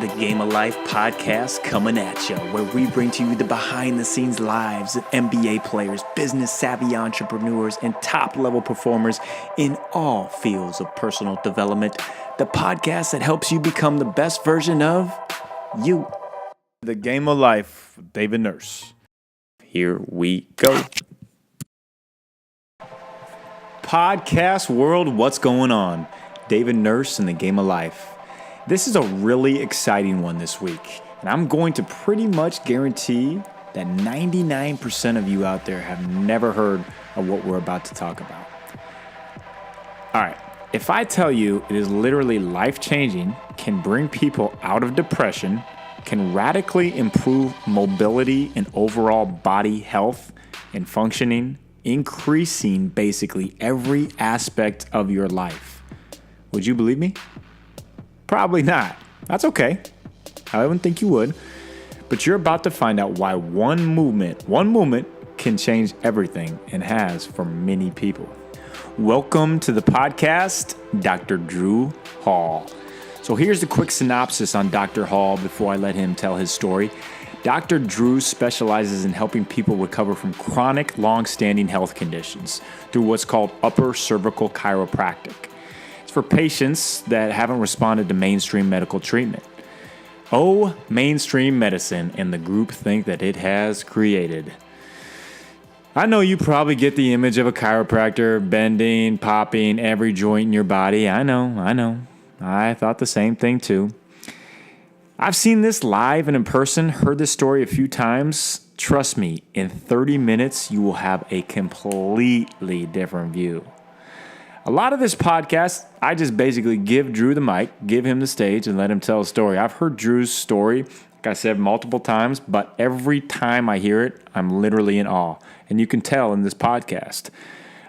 the Game of Life podcast coming at you, where we bring to you the behind-the-scenes lives of NBA players, business-savvy entrepreneurs, and top-level performers in all fields of personal development. The podcast that helps you become the best version of you. The Game of Life with David Nurse. Here we go. Podcast world, what's going on? David Nurse and the Game of Life. This is a really exciting one this week, and I'm going to pretty much guarantee that 99% of you out there have never heard of what we're about to talk about. All right, if I tell you it is literally life-changing, can bring people out of depression, can radically improve mobility and overall body health and functioning, increasing basically every aspect of your life, would you believe me? Probably not. That's okay. I wouldn't think you would. But you're about to find out why one movement can change everything and has for many people. Welcome to the podcast, Dr. Drew Hall. So here's the quick synopsis on Dr. Hall before I let him tell his story. Dr. Drew specializes in helping people recover from chronic, long-standing health conditions through what's called Upper Cervical Chiropractic. For patients that haven't responded to mainstream medical treatment. Oh, mainstream medicine and the groupthink that it has created. I know you probably get the image of a chiropractor bending, popping every joint in your body. I know. I thought the same thing too. I've seen this live and in person, heard this story a few times. Trust me, in 30 minutes, you will have a completely different view. A lot of this podcast, I just basically give Drew the mic, give him the stage, and let him tell a story. I've heard Drew's story, like I said, multiple times, but every time I hear it, I'm literally in awe. And you can tell in this podcast.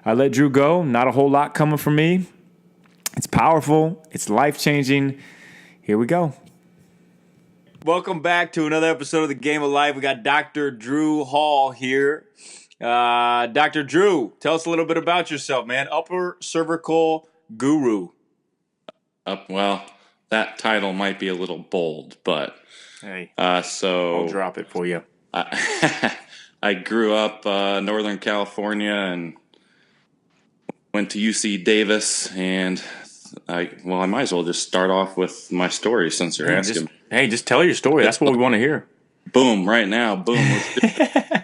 I let Drew go, not a whole lot coming from me. It's powerful, it's life-changing. Here we go. Welcome back to another episode of The Game of Life. We got Dr. Drew Hall here. Dr. Drew, tell us a little bit about yourself, man. Upper cervical guru. Well, that title might be a little bold, but hey, so I'll drop it for you. I grew up Northern California and went to UC Davis, and I might as well just start off with my story since you're asking. Just tell your story. That's what we want to hear. Boom, right now. Boom. Let's do it.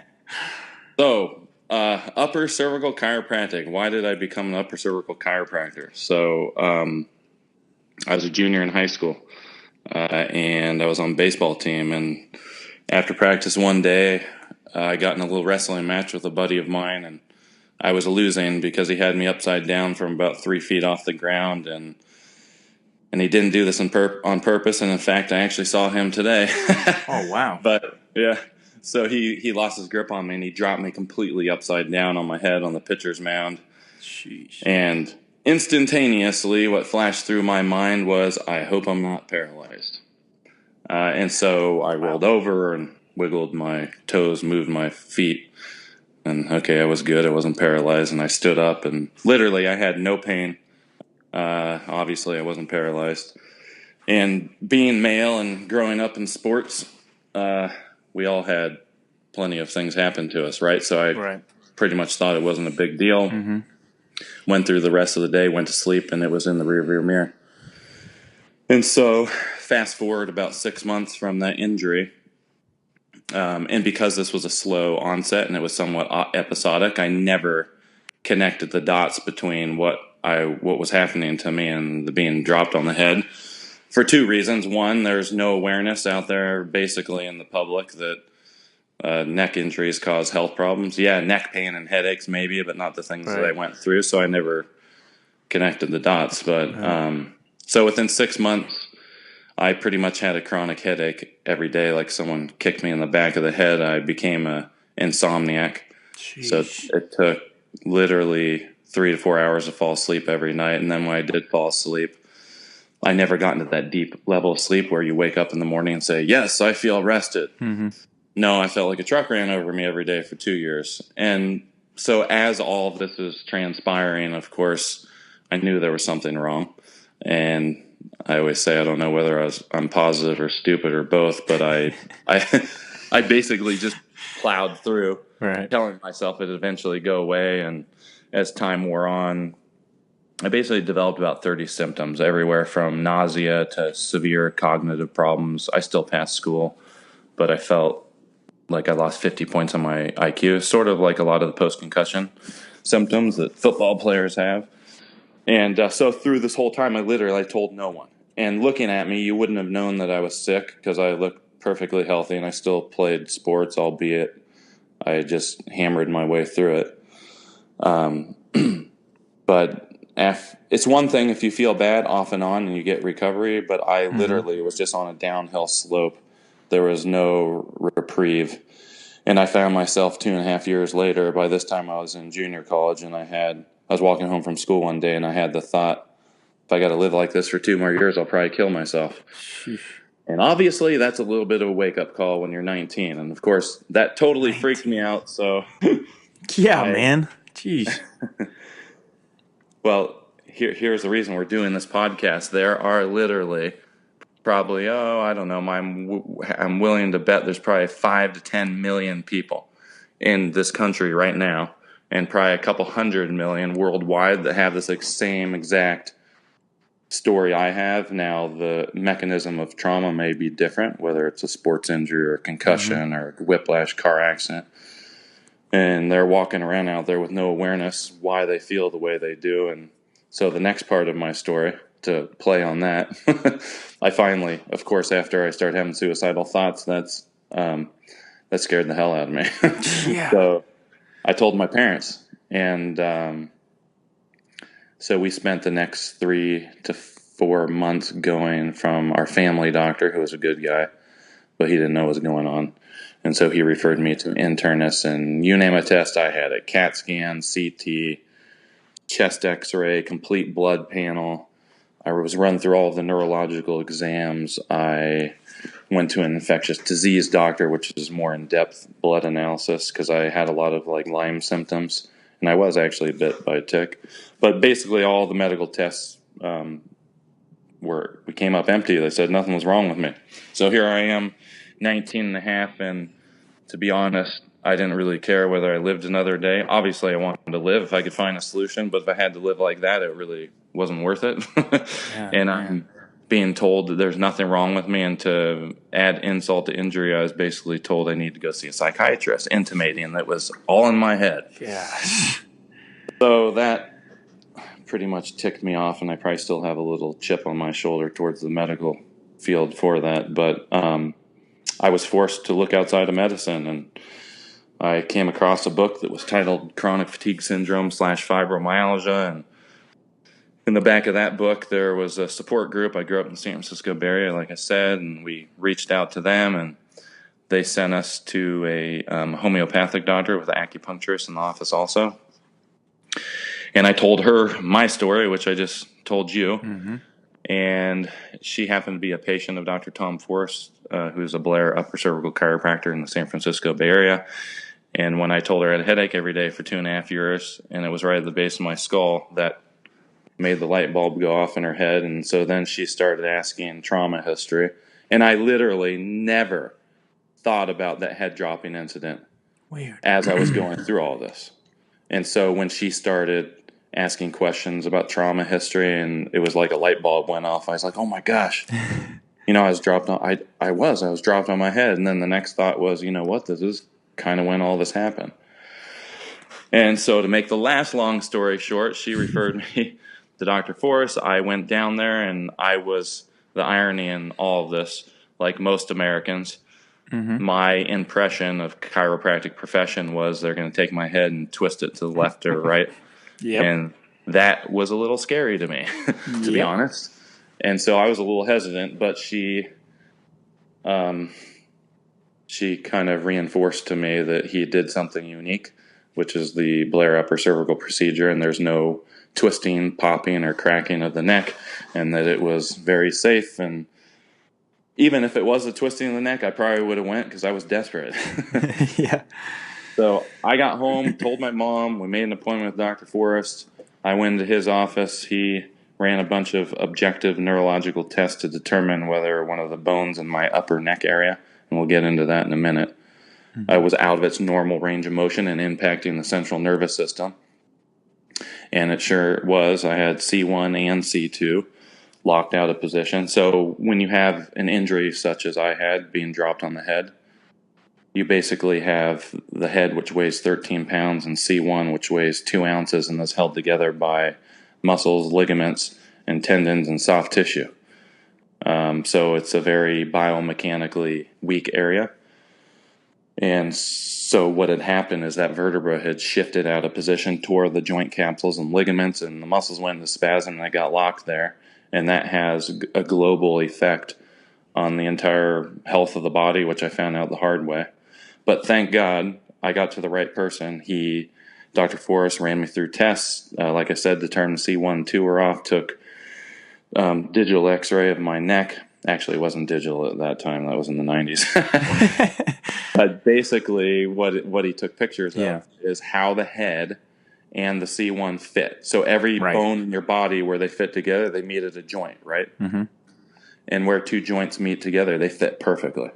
So, upper cervical chiropractic. Why did I become an upper cervical chiropractor? So, I was a junior in high school, and I was on the baseball team. And after practice one day, I got in a little wrestling match with a buddy of mine, and I was losing because he had me upside down from about 3 feet off the ground, and he didn't do this on purpose. And in fact, I actually saw him today. Oh, wow. But yeah. So he lost his grip on me, and he dropped me completely upside down on my head on the pitcher's mound. Sheesh. And instantaneously, what flashed through my mind was, I hope I'm not paralyzed. And so I rolled over and wiggled my toes, moved my feet. And okay, I was good. I wasn't paralyzed. And I stood up, and literally I had no pain. Obviously, I wasn't paralyzed. And being male and growing up in sports, we all had plenty of things happen to us, right? So I pretty much thought it wasn't a big deal. Mm-hmm. Went through the rest of the day, went to sleep, and it was in the rearview mirror. And so fast forward about 6 months from that injury, and because this was a slow onset and it was somewhat episodic, I never connected the dots between what was happening to me and the being dropped on the head. For two reasons. One, there's no awareness out there basically in the public that neck injuries cause health problems. Yeah, neck pain and headaches maybe, but not the things that I went through. So I never connected the dots. But so within 6 months, I pretty much had a chronic headache every day, like someone kicked me in the back of the head. I became a insomniac. Sheesh. So it took literally 3 to 4 hours to fall asleep every night. And then when I did fall asleep, I never got into that deep level of sleep where you wake up in the morning and say, yes, I feel rested. Mm-hmm. No, I felt like a truck ran over me every day for 2 years. And so as all of this is transpiring, of course, I knew there was something wrong. And I always say I don't know whether I'm positive or stupid or both, but I I basically just plowed through, Right. telling myself it'd eventually go away. And as time wore on, I basically developed about 30 symptoms, everywhere from nausea to severe cognitive problems. I still passed school, but I felt like I lost 50 points on my IQ, sort of like a lot of the post-concussion symptoms that football players have. And so through this whole time, I told no one. And looking at me, you wouldn't have known that I was sick because I looked perfectly healthy and I still played sports, albeit I just hammered my way through it. But it's one thing if you feel bad off and on and you get recovery, but I literally was just on a downhill slope. There was no reprieve. And I found myself 2.5 years later. By this time, I was in junior college, and I was walking home from school one day, and I had the thought, if I got to live like this for 2 more years, I'll probably kill myself. And obviously, that's a little bit of a wake-up call when you're 19. And, of course, that totally freaked me out. So, Yeah, man. Jeez. Well, here's the reason we're doing this podcast. There are literally probably, I don't know, I'm willing to bet there's probably 5 to 10 million people in this country right now, and probably a couple 100 million worldwide that have this same exact story I have. Now, the mechanism of trauma may be different, whether it's a sports injury or a concussion or a whiplash car accident. And they're walking around out there with no awareness why they feel the way they do. And so the next part of my story, to play on that, I finally, of course, after I started having suicidal thoughts, that scared the hell out of me. Yeah. So I told my parents, and so we spent the next 3 to 4 months going from our family doctor, who was a good guy, but he didn't know what was going on. And so he referred me to internists, and you name a test, I had it. CAT scan, CT, chest x-ray, complete blood panel. I was run through all of the neurological exams. I went to an infectious disease doctor, which is more in-depth blood analysis, because I had a lot of Lyme symptoms, and I was actually bit by a tick. But basically all the medical tests we came up empty. They said nothing was wrong with me. So here I am, 19 and a half, and to be honest, I didn't really care whether I lived another day. Obviously, I wanted to live if I could find a solution, but if I had to live like that, it really wasn't worth it. And I'm being told that there's nothing wrong with me, and to add insult to injury, I was basically told I need to go see a psychiatrist, intimating that it was all in my head. Yeah. So that pretty much ticked me off, and I probably still have a little chip on my shoulder towards the medical field for that. But I was forced to look outside of medicine, and I came across a book that was titled Chronic Fatigue Syndrome / Fibromyalgia, and in the back of that book, there was a support group. I grew up in the San Francisco Bay Area, like I said, and we reached out to them, and they sent us to a homeopathic doctor with an acupuncturist in the office also. And I told her my story, which I just told you, and she happened to be a patient of Dr. Tom Forrest, who's a Blair Upper Cervical Chiropractor in the San Francisco Bay Area. And when I told her I had a headache every day for 2.5 years, and it was right at the base of my skull, that made the light bulb go off in her head. And so then she started asking trauma history. And I literally never thought about that head dropping incident as I was going through all this. And so when she started asking questions about trauma history, and it was like a light bulb went off, I was like, oh my gosh. I was dropped on, I was dropped on my head. And then the next thought was, you know what, this is kind of when all this happened. And so to make the last long story short, she referred me to Dr. Forrest. I went down there, and I was, the irony in all of this, like most Americans, my impression of chiropractic profession was they're going to take my head and twist it to the left or right. And that was a little scary to me, to be honest. And so I was a little hesitant, but she kind of reinforced to me that he did something unique, which is the Blair upper cervical procedure, and there's no twisting, popping, or cracking of the neck, and that it was very safe. And even if it was a twisting of the neck, I probably would have went because I was desperate. So I got home, told my mom, we made an appointment with Dr. Forrest. I went into his office. He ran a bunch of objective neurological tests to determine whether one of the bones in my upper neck area, and we'll get into that in a minute, was out of its normal range of motion and impacting the central nervous system. And it sure was. I had C1 and C2 locked out of position. So when you have an injury such as I had, being dropped on the head, you basically have the head, which weighs 13 pounds, and C1, which weighs 2 ounces, and is held together by muscles, ligaments, and tendons and soft tissue. So it's a very biomechanically weak area. And so what had happened is that vertebra had shifted out of position toward the joint capsules and ligaments, and the muscles went into spasm, and they got locked there. And that has a global effect on the entire health of the body, which I found out the hard way. But thank God I got to the right person. Dr. Forrest ran me through tests, like I said, determined C1 and 2 were off, took digital x-ray of my neck. Actually, it wasn't digital at that time. That was in the 90s. But basically what he took pictures of is how the head and the C1 fit. So every bone in your body where they fit together, they meet at a joint, right? Mm-hmm. And where two joints meet together, they fit perfectly.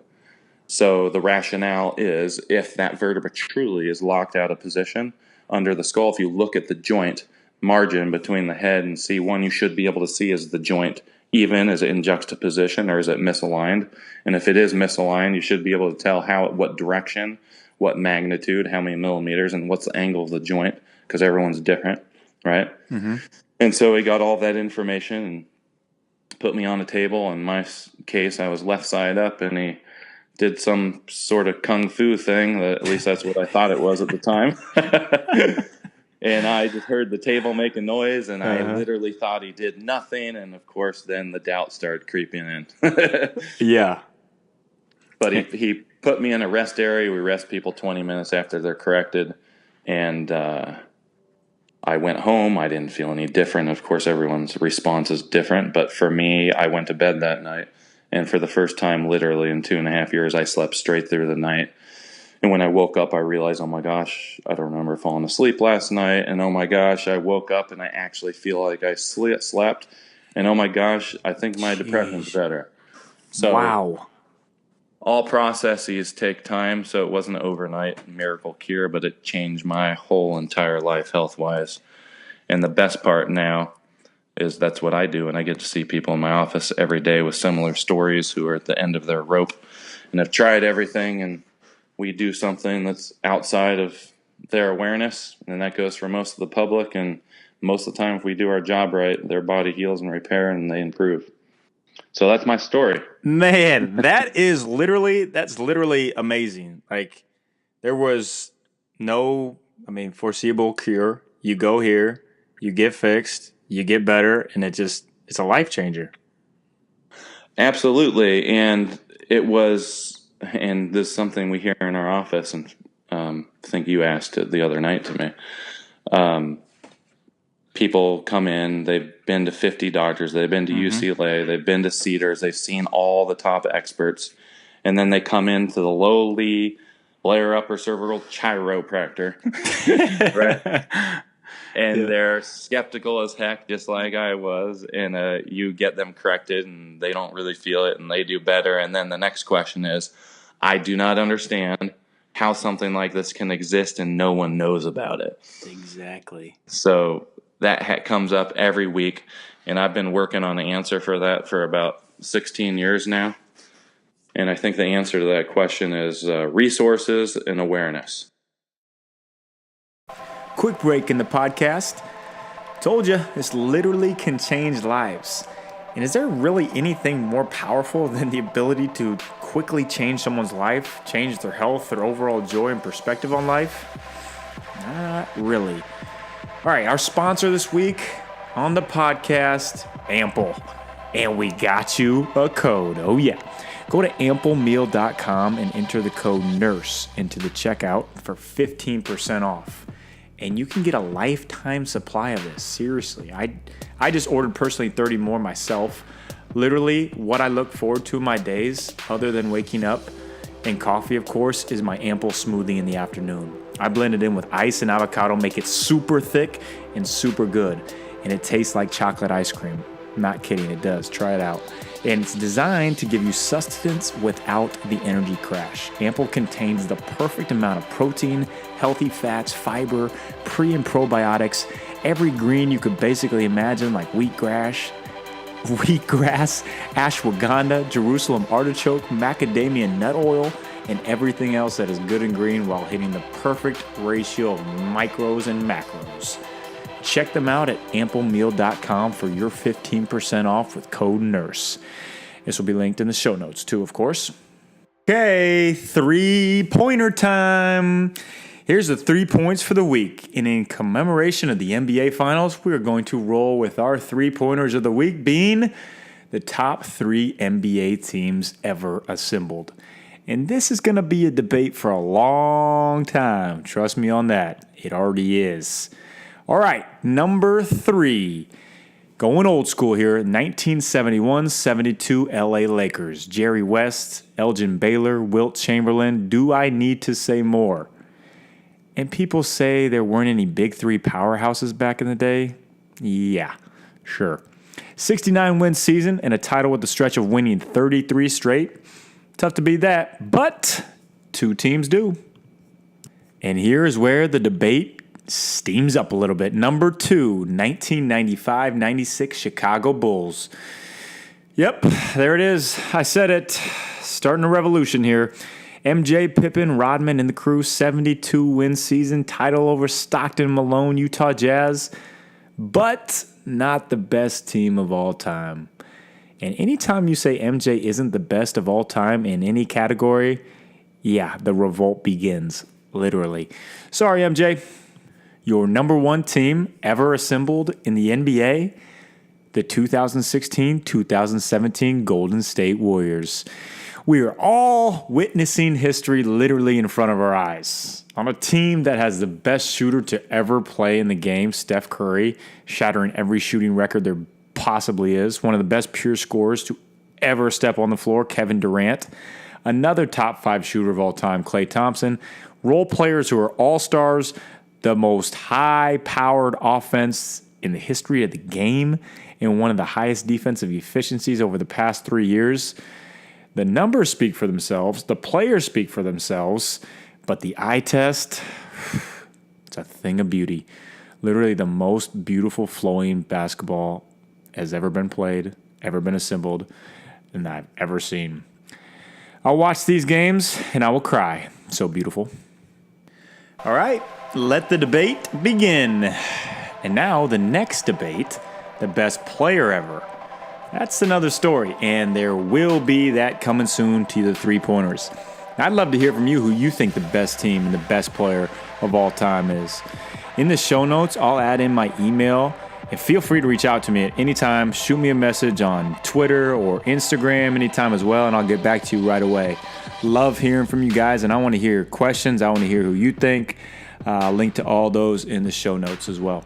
So the rationale is if that vertebra truly is locked out of position under the skull, if you look at the joint margin between the head and C1, you should be able to see is the joint even, is it in juxtaposition, or is it misaligned? And if it is misaligned, you should be able to tell what direction, what magnitude, how many millimeters, and what's the angle of the joint, because everyone's different, right? Mm-hmm. And so he got all that information and put me on a table. In my case, I was left side up, and he did some sort of kung fu thing. At least that's what I thought it was at the time. And I just heard the table make a noise, and I literally thought he did nothing. And, of course, then the doubt started creeping in. Yeah. But he put me in a rest area. We rest people 20 minutes after they're corrected. And I went home. I didn't feel any different. Of course, everyone's response is different. But for me, I went to bed that night. And for the first time, literally in 2.5 years, I slept straight through the night. And when I woke up, I realized, oh my gosh, I don't remember falling asleep last night. And oh my gosh, I woke up and I actually feel like I slept. And oh my gosh, I think my depression's better. So wow. All processes take time. So it wasn't an overnight miracle cure, but it changed my whole entire life health-wise. And the best part now is that's what I do. And I get to see people in my office every day with similar stories who are at the end of their rope and have tried everything, and we do something that's outside of their awareness, and that goes for most of the public. And most of the time, if we do our job right, their body heals and repair, and they improve. So that's my story. Man, that's literally amazing. Like, there was no, foreseeable cure. You go here, you get fixed, you get better, and it's a life changer. Absolutely. And it was... And this is something we hear in our office, and I think you asked it the other night to me. People come in, they've been to 50 doctors, they've been to UCLA, they've been to Cedars, they've seen all the top experts, and then they come into the lowly Upper Cervical Chiropractor, right? And they're skeptical as heck, just like I was, and you get them corrected, and they don't really feel it, and they do better. And then the next question is, I do not understand how something like this can exist and no one knows about it. Exactly. So that comes up every week, and I've been working on the answer for that for about 16 years now. And I think the answer to that question is resources and awareness. Quick break in the podcast. Told you, this literally can change lives. And is there really anything more powerful than the ability to quickly change someone's life, change their health, their overall joy and perspective on life? Not really. All right, our sponsor this week on the podcast, Ample. And we got you a code. Oh, yeah. Go to amplemeal.com and enter the code NURSE into the checkout for 15% off. And you can get a lifetime supply of this. Seriously. I just ordered personally 30 more myself. Literally, what I look forward to in my days, other than waking up and coffee, of course, is my Ample smoothie in the afternoon. I blend it in with ice and avocado, make it super thick and super good. and it tastes like chocolate ice cream. Not kidding, it does. Try it out. And it's designed to give you sustenance without the energy crash. Ample contains the perfect amount of protein, healthy fats, fiber, pre and probiotics, every green you could basically imagine, like wheatgrass, ashwagandha, Jerusalem artichoke, macadamia nut oil, and everything else that is good and green while hitting the perfect ratio of micros and macros. Check them out at amplemeal.com for your 15% off with code NURSE. This will be linked in the show notes too, of course. Okay, 3-pointer time. Here's the 3 points for the week. And in commemoration of the NBA Finals, we are going to roll with our 3-pointers of the week being the top 3 NBA teams ever assembled. And this is going to be a debate for a long time. Trust me on that. It already is. All right, number 3. Going old school here, 1971-72 LA Lakers. Jerry West, Elgin Baylor, Wilt Chamberlain. Do I need to say more? And people say there weren't any big 3 powerhouses back in the day. Yeah, sure. 69-win season and a title with the stretch of winning 33 straight. Tough to beat that, but 2 teams do. And here is where the debate steams up a little bit. Number 2, 1995-96 Chicago Bulls. Yep, there it is. I said it. Starting a revolution here. MJ, Pippen, Rodman, and the crew, 72-win season, title over Stockton, Malone, Utah Jazz, but not the best team of all time. And anytime you say MJ isn't the best of all time in any category, yeah, the revolt begins, literally. Sorry, MJ. Your number 1 team ever assembled in the NBA, the 2016-2017 Golden State Warriors. We are all witnessing history literally in front of our eyes. On a team that has the best shooter to ever play in the game, Steph Curry, shattering every shooting record there possibly is. One of the best pure scorers to ever step on the floor, Kevin Durant. Another top 5 shooter of all time, Klay Thompson. Role players who are all-stars, the most high-powered offense in the history of the game, and one of the highest defensive efficiencies over the past 3 years. The numbers speak for themselves. The players speak for themselves. But the eye test, it's a thing of beauty. Literally the most beautiful flowing basketball has ever been played, ever been assembled, and I've ever seen. I'll watch these games and I will cry. So beautiful. All right, let the debate begin. And now the next debate, the best player ever. That's another story, and there will be that coming soon to the 3-pointers. I'd love to hear from you who you think the best team and the best player of all time is. In the show notes, I'll add in my email, and feel free to reach out to me at any time. Shoot me a message on Twitter or Instagram anytime as well, and I'll get back to you right away. Love hearing from you guys, and I want to hear your questions. I want to hear who you think. I'll link to all those in the show notes as well.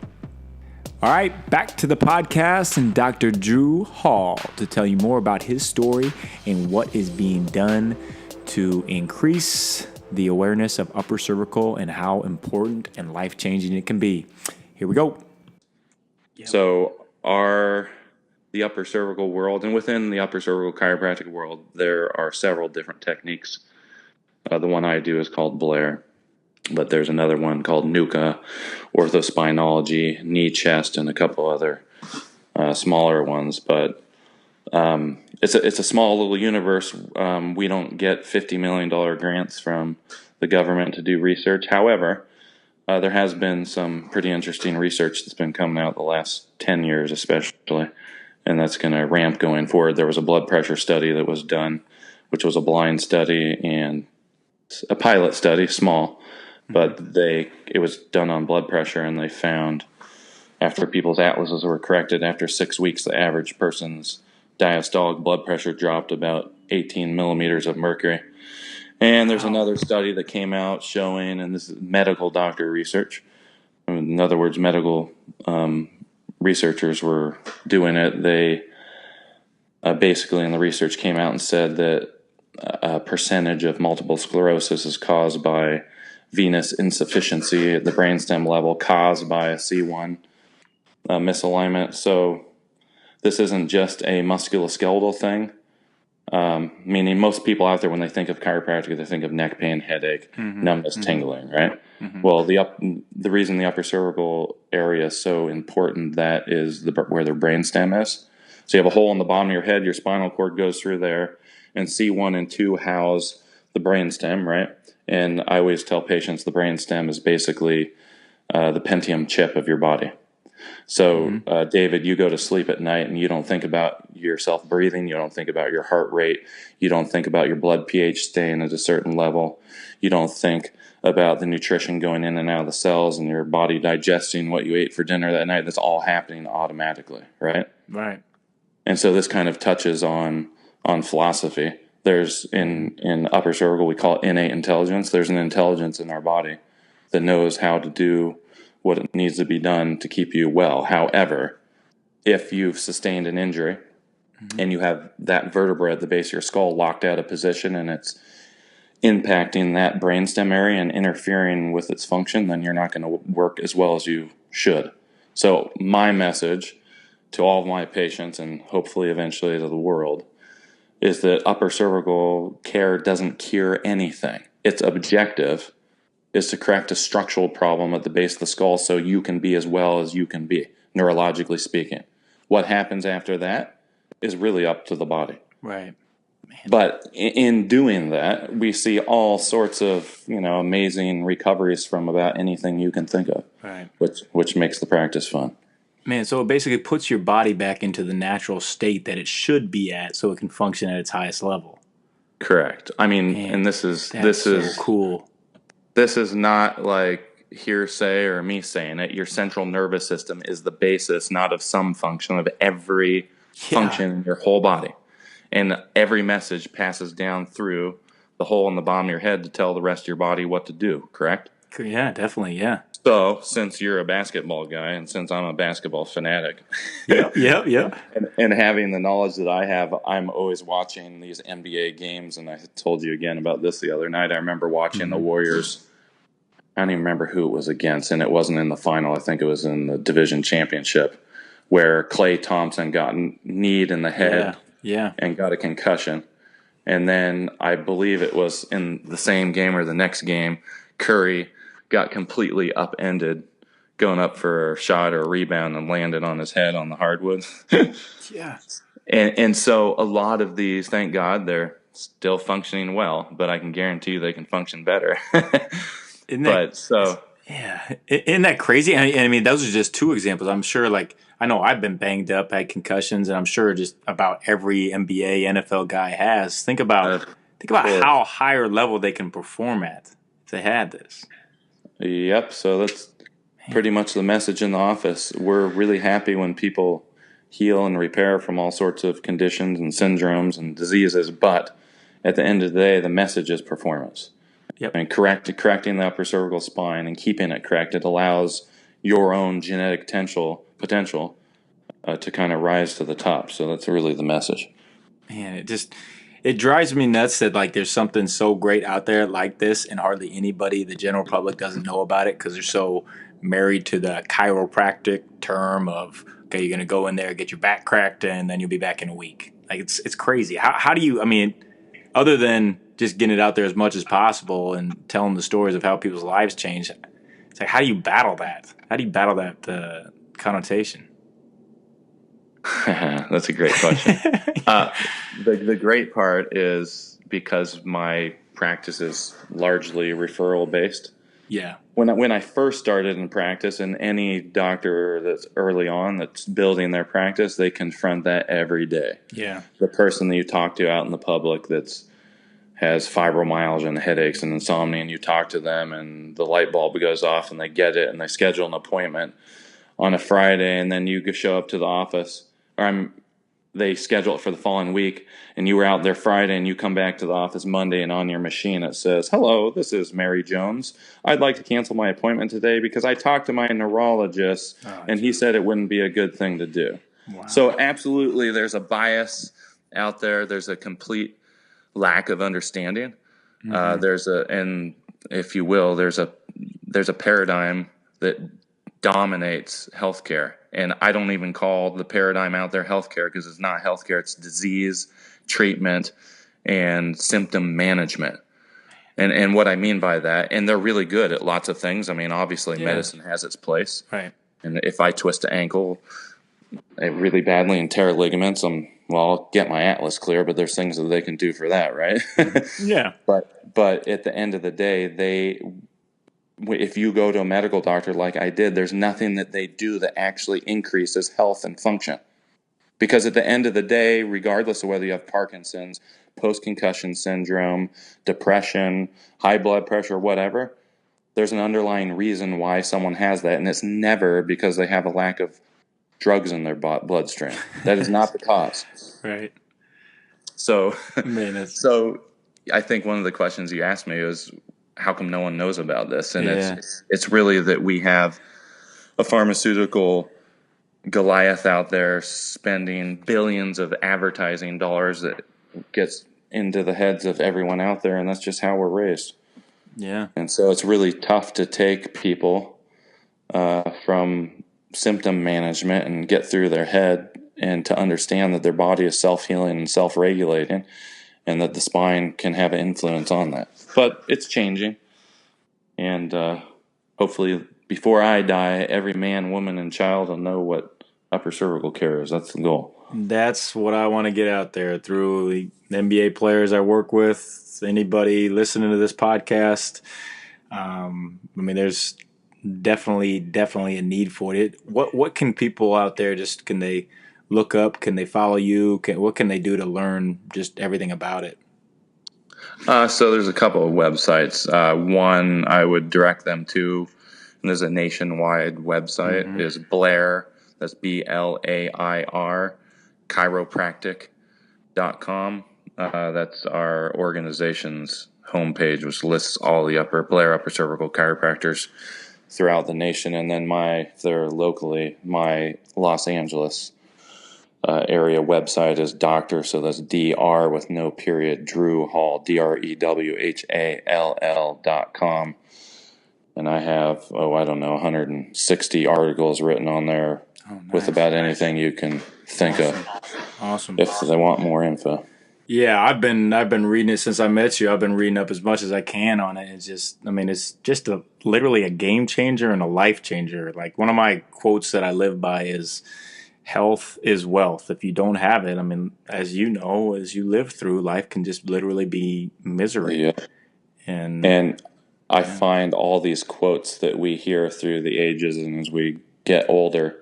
All right, back to the podcast and Dr. Drew Hall to tell you more about his story and what is being done to increase the awareness of upper cervical and how important and life-changing it can be. Here we go. So the upper cervical world, and within the upper cervical chiropractic world, there are several different techniques. The one I do is called Blair. But there's another one called NUCA, orthospinology, knee chest, and a couple other smaller ones. But it's a small little universe. We don't get $50 million grants from the government to do research. However, there has been some pretty interesting research that's been coming out the last 10 years especially, and that's going to ramp going forward. There was a blood pressure study that was done, which was a blind study and a pilot study, small. But it was done on blood pressure, and they found after people's atlases were corrected, after 6 weeks, the average person's diastolic blood pressure dropped about 18 millimeters of mercury. And there's another study that came out showing, and this is medical doctor research. In other words, medical researchers were doing it. They basically, in the research, came out and said that a percentage of multiple sclerosis is caused by venous insufficiency at the brainstem level caused by a C1 misalignment. So this isn't just a musculoskeletal thing. Meaning most people out there, when they think of chiropractic, they think of neck pain, headache, numbness, tingling, right? Well, the reason the upper cervical area is so important, that is where the brainstem is. So you have a hole in the bottom of your head, your spinal cord goes through there, and C1 and 2 house the brainstem, right? And I always tell patients the brainstem is basically the Pentium chip of your body. So, David, you go to sleep at night and you don't think about yourself breathing. You don't think about your heart rate. You don't think about your blood pH staying at a certain level. You don't think about the nutrition going in and out of the cells and your body digesting what you ate for dinner that night. That's all happening automatically, right? Right. And so this kind of touches on philosophy. There's in upper cervical, we call it innate intelligence. There's an intelligence in our body that knows how to do what it needs to be done to keep you well. However, if you've sustained an injury and you have that vertebra at the base of your skull locked out of position and it's impacting that brainstem area and interfering with its function, then you're not going to work as well as you should. So my message to all of my patients, and hopefully eventually to the world, is that upper cervical care doesn't cure anything. Its objective is to correct a structural problem at the base of the skull so you can be as well as you can be, neurologically speaking. What happens after that is really up to the body. Right. But in doing that, we see all sorts of, amazing recoveries from about anything you can think of, Right. which makes the practice fun. Man, so it basically puts your body back into the natural state that it should be at so it can function at its highest level. Correct. I mean, Man, and this is so cool. This is not like hearsay or me saying it. Your central nervous system is the basis, not of some function, of every function in your whole body. And every message passes down through the hole in the bottom of your head to tell the rest of your body what to do, correct? Yeah, definitely, yeah. So, since you're a basketball guy and since I'm a basketball fanatic, Yep. and having the knowledge that I have, I'm always watching these NBA games. And I told you again about this the other night. I remember watching the Warriors. I don't even remember who it was against, and it wasn't in the final. I think it was in the division championship, where Klay Thompson got kneed in the head and got a concussion. And then I believe it was in the same game or the next game, Curry got completely upended going up for a shot or a rebound and landed on his head on the hardwood. Yeah. And so a lot of these, thank God, they're still functioning well, but I can guarantee you they can function better. Isn't that crazy? I mean, those are just two examples. I'm sure, I know I've been banged up, had concussions, and I'm sure just about every NBA, NFL guy has. Think about how higher level they can perform at if they had this. Yep. So that's pretty much the message in the office. We're really happy when people heal and repair from all sorts of conditions and syndromes and diseases, but at the end of the day, the message is performance. Yep. And correcting the upper cervical spine and keeping it correct, it allows your own genetic potential to kind of rise to the top. So that's really the message. Man, it drives me nuts that there's something so great out there like this, and hardly anybody, the general public, doesn't know about it because they're so married to the chiropractic term of, okay, you're going to go in there, get your back cracked, and then you'll be back in a week. It's crazy. How do you? I mean, other than just getting it out there as much as possible and telling the stories of how people's lives change, it's how do you battle that? How do you battle that connotation? That's a great question. The great part is because my practice is largely referral based. Yeah. When I first started in practice, and any doctor that's early on that's building their practice, they confront that every day. Yeah. The person that you talk to out in the public has fibromyalgia and headaches and insomnia, and you talk to them and the light bulb goes off and they get it and they schedule an appointment on a Friday, and then you show up to the office, or they schedule it for the following week, and you were out there Friday and you come back to the office Monday, and on your machine it says, "Hello, this is Mary Jones. I'd like to cancel my appointment today because I talked to my neurologist and he said it wouldn't be a good thing to do." Wow. So absolutely there's a bias out there. There's a complete lack of understanding. And if you will, there's a paradigm that dominates healthcare, And I don't even call the paradigm out there healthcare, because it's not healthcare. It's disease treatment and symptom management. And what I mean by that, and they're really good at lots of things. I mean, obviously, medicine has its place. Right. And if I twist an ankle really badly and tear ligaments, I'll get my atlas clear, but there's things that they can do for that, right? Yeah. But at the end of the day, if you go to a medical doctor like I did, there's nothing that they do that actually increases health and function. Because at the end of the day, regardless of whether you have Parkinson's, post-concussion syndrome, depression, high blood pressure, whatever, there's an underlying reason why someone has that, and it's never because they have a lack of drugs in their bloodstream. That is not the cause. Right. So, Man, so I think one of the questions you asked me is, how come no one knows about this? And it's really that we have a pharmaceutical Goliath out there spending billions of advertising dollars that gets into the heads of everyone out there, and that's just how we're raised. Yeah. And so it's really tough to take people from symptom management and get through their head, and to understand that their body is self-healing and self-regulating, and that the spine can have an influence on that. But it's changing, and hopefully before I die, every man, woman, and child will know what upper cervical care is. That's the goal. That's what I want to get out there through the NBA players I work with, anybody listening to this podcast. I mean, there's definitely a need for it. What can people out there, can they look up? Can they follow you? What can they do to learn just everything about it? So there's a couple of websites. One I would direct them to, and there's a nationwide website, is Blair, that's BLAIR, chiropractic.com. That's our organization's homepage, which lists all the Blair Upper Cervical chiropractors throughout the nation. And then if they're locally, my Los Angeles area website is Doctor, so that's DR with no period, Drew Hall, DREWHALL.com. And I have, 160 articles written on there with about anything you can think of. Awesome. If they want more info. Yeah, I've been reading it since I met you. I've been reading up as much as I can on it. It's just literally a game changer and a life changer. Like, one of my quotes that I live by is, health is wealth. If you don't have it, as you know, as you live through, life can just literally be misery. Yeah. And I find all these quotes that we hear through the ages and as we get older,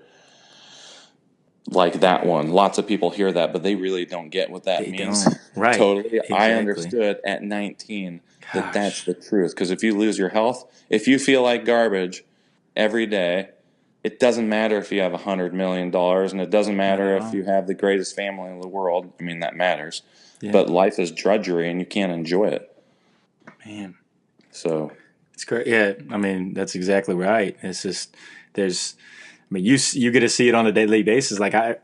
like that one, lots of people hear that, but they really don't get what that means. Right. Totally. Exactly. I understood at 19 that that's the truth. Because if you lose your health, if you feel like garbage every day, it doesn't matter if you have $100 million, and it doesn't matter if you have the greatest family in the world. I mean, that matters. Yeah. But life is drudgery, and you can't enjoy it. Man. So it's great. Yeah, that's exactly right. It's just you get to see it on a daily basis. Like, I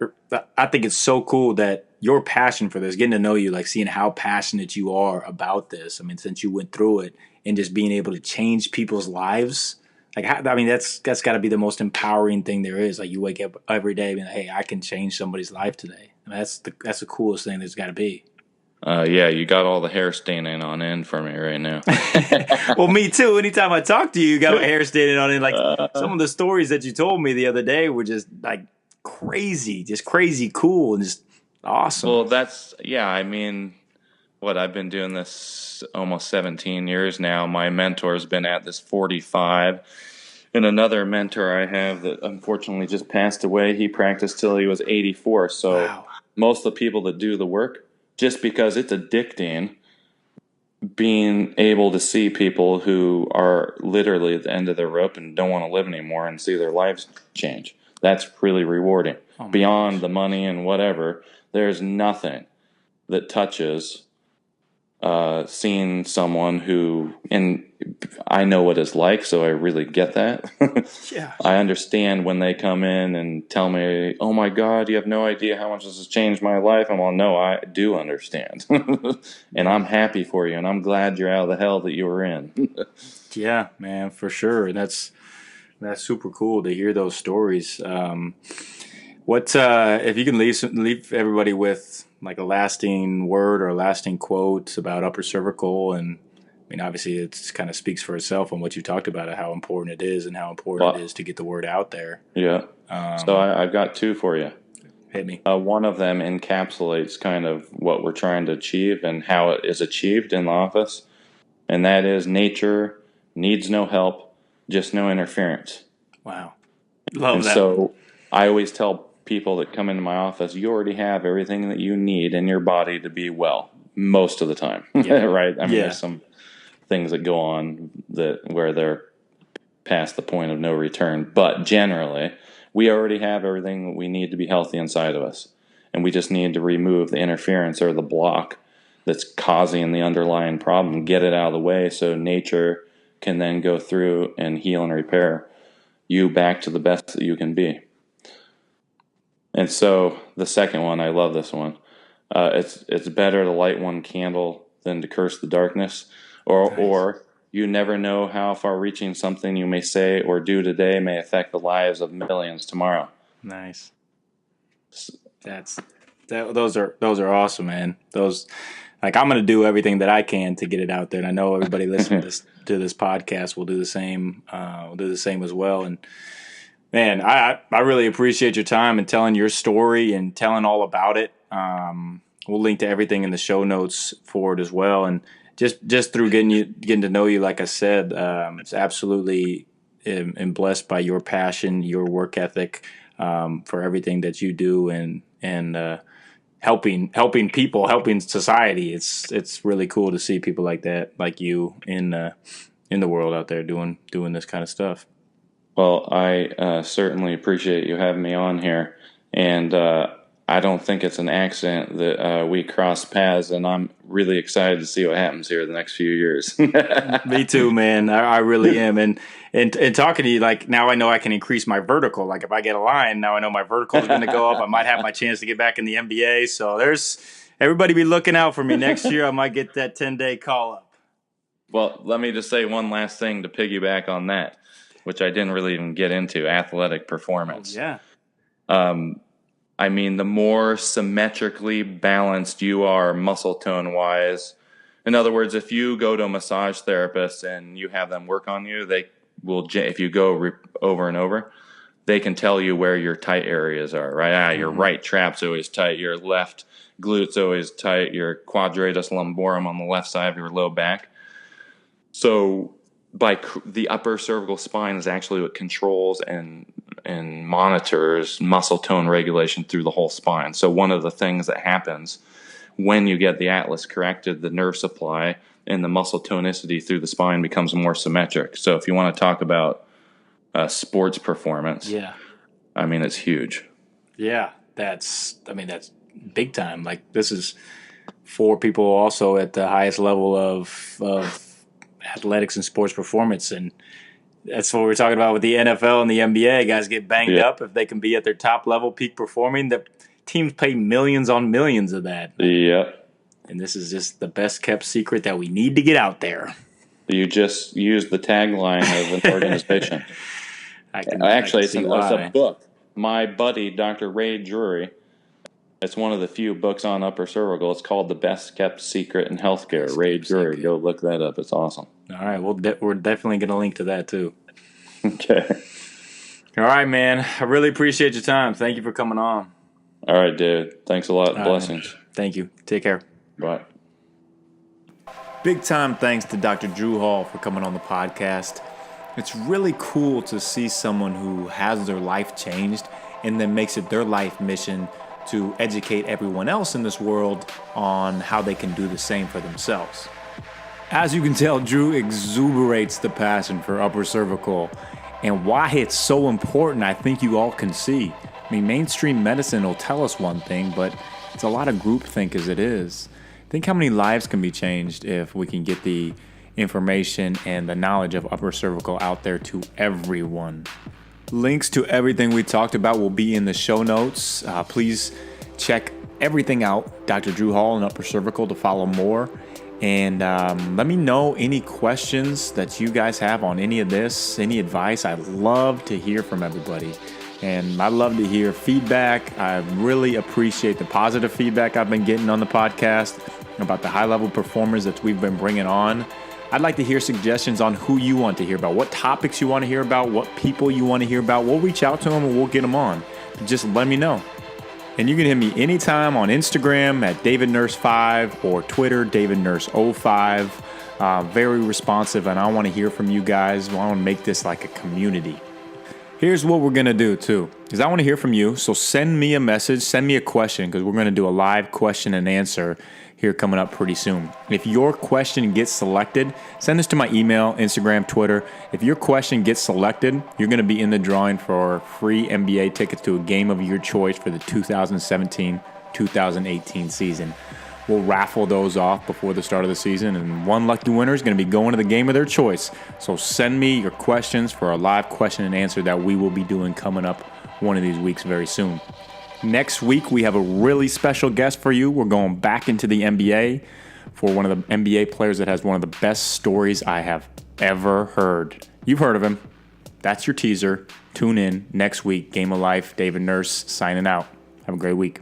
think it's so cool that your passion for this, getting to know you, like seeing how passionate you are about this. Since you went through it, and just being able to change people's lives. Like, that's got to be the most empowering thing there is. Like, you wake up every day being like, hey, I can change somebody's life today. That's the coolest thing there's got to be. Yeah, you got all the hair standing on end for me right now. Well, me too. Anytime I talk to you, you got my hair standing on end. Like, some of the stories that you told me the other day were just like crazy cool, and just awesome. Well, I've been doing this almost 17 years now. My mentor's been at this 45. And another mentor I have that unfortunately just passed away, he practiced till he was 84. So most of the people that do the work, just because it's addicting, being able to see people who are literally at the end of their rope and don't want to live anymore and see their lives change, that's really rewarding. Beyond the money and whatever, there's nothing that touches seeing someone who, and I know what it's like, so I really get that. Yeah. I understand when they come in and tell me, oh my God, you have no idea how much this has changed my life. I'm all, no, I do understand. And I'm happy for you, and I'm glad you're out of the hell that you were in. Yeah, man, for sure. And that's That's super cool to hear those stories. What if you can leave everybody with like a lasting word or a lasting quote about upper cervical? And I mean, obviously, it kind of speaks for itself on what you talked about, how important it is and how important it is to get the word out there. Yeah. So I've got two for you. Hit me. One of them encapsulates kind of what we're trying to achieve and how it is achieved in the office, and that is nature needs no help, just no interference. Wow. Love And that. so I always tell people that come into my office, you already have everything that you need in your body to be well most of the time, right? I mean, there's some things that go on where they're past the point of no return, but generally, we already have everything that we need to be healthy inside of us, and we just need to remove the interference or the block that's causing the underlying problem, get it out of the way so nature can then go through and heal and repair you back to the best that you can be. And so the second one, I love this one. It's better to light one candle than to curse the darkness, or you never know how far-reaching something you may say or do today may affect the lives of millions tomorrow. Nice. Those are awesome, man. Those, like, I'm gonna do everything that I can to get it out there, and I know everybody listening to this podcast will do the same. Will do the same as well. And man, I really appreciate your time and telling your story and telling all about it. We'll link to everything in the show notes for it as well. And just through getting to know you, like I said, it's absolutely am blessed by your passion, your work ethic, for everything that you do, and helping people, helping society. It's really cool to see people like that, like you, in the world out there doing this kind of stuff. Well, I certainly appreciate you having me on here, and I don't think it's an accident that we cross paths, and I'm really excited to see what happens here the next few years. Me too, man. I really am. And talking to you, like, now I know I can increase my vertical. Like, if I get a line, now I know my vertical is going to go up. I might have my chance to get back in the NBA. So everybody be looking out for me. Next year, I might get that 10-day call up. Well, let me just say one last thing to piggyback on that, which I didn't really even get into: athletic performance. Oh, yeah. I mean, the more symmetrically balanced you are muscle tone wise, in other words, if you go to a massage therapist and you have them work on you, they will, if you go over and over, they can tell you where your tight areas are, right? Your right trap's always tight, your left glute's always tight, your quadratus lumborum on the left side of your low back. So the upper cervical spine is actually what controls and monitors muscle tone regulation through the whole spine. So one of the things that happens when you get the atlas corrected, the nerve supply and the muscle tonicity through the spine becomes more symmetric. So if you want to talk about sports performance, I mean, it's huge. Yeah, that's big time. Like, this is for people also at the highest level of athletics and sports performance, and that's what we're talking about with the NFL and the NBA. Guys get banged up if they can be at their top level, peak performing. The teams pay millions on millions of that. Yeah. And this is just the best kept secret that we need to get out there. You just used the tagline of an organization. It's a book. My buddy, Dr. Ray Drury, it's one of the few books on upper cervical. It's called The Best Kept Secret in Healthcare. Ray Drury. Go look that up. It's awesome. All right. Well, we're definitely going to link to that too. Okay. All right, man. I really appreciate your time. Thank you for coming on. All right, dude. Thanks a lot. Blessings. Thank you. Take care. Bye. Big time thanks to Dr. Drew Hall for coming on the podcast. It's really cool to see someone who has their life changed and then makes it their life mission to educate everyone else in this world on how they can do the same for themselves. As you can tell, Drew exuberates the passion for upper cervical, and why it's so important, I think you all can see. I mean, mainstream medicine will tell us one thing, but it's a lot of groupthink as it is. Think how many lives can be changed if we can get the information and the knowledge of upper cervical out there to everyone. Links to everything we talked about will be in the show notes. Please check everything out, Dr. Drew Hall and Upper Cervical, to follow more. And let me know any questions that you guys have on any of this, any advice. I'd love to hear from everybody. And I love to hear feedback. I really appreciate the positive feedback I've been getting on the podcast about the high-level performers that we've been bringing on. I'd like to hear suggestions on who you want to hear about, what topics you want to hear about, what people you want to hear about. We'll reach out to them and we'll get them on. Just let me know. And you can hit me anytime on Instagram at DavidNurse5 or Twitter, DavidNurse05. Very responsive, and I want to hear from you guys. I want to make this like a community. Here's what we're going to do, too, because I want to hear from you. So send me a message, send me a question, because we're going to do a live question and answer here coming up pretty soon. If your question gets selected, send this to my email, Instagram, Twitter. If your question gets selected, you're going to be in the drawing for free NBA tickets to a game of your choice for the 2017-2018 season. We'll raffle those off before the start of the season, and one lucky winner is going to be going to the game of their choice. So send me your questions for a live question and answer that we will be doing coming up one of these weeks very soon. Next week, we have a really special guest for you. We're going back into the NBA for one of the NBA players that has one of the best stories I have ever heard. You've heard of him. That's your teaser. Tune in next week. Game of Life, David Nurse signing out. Have a great week.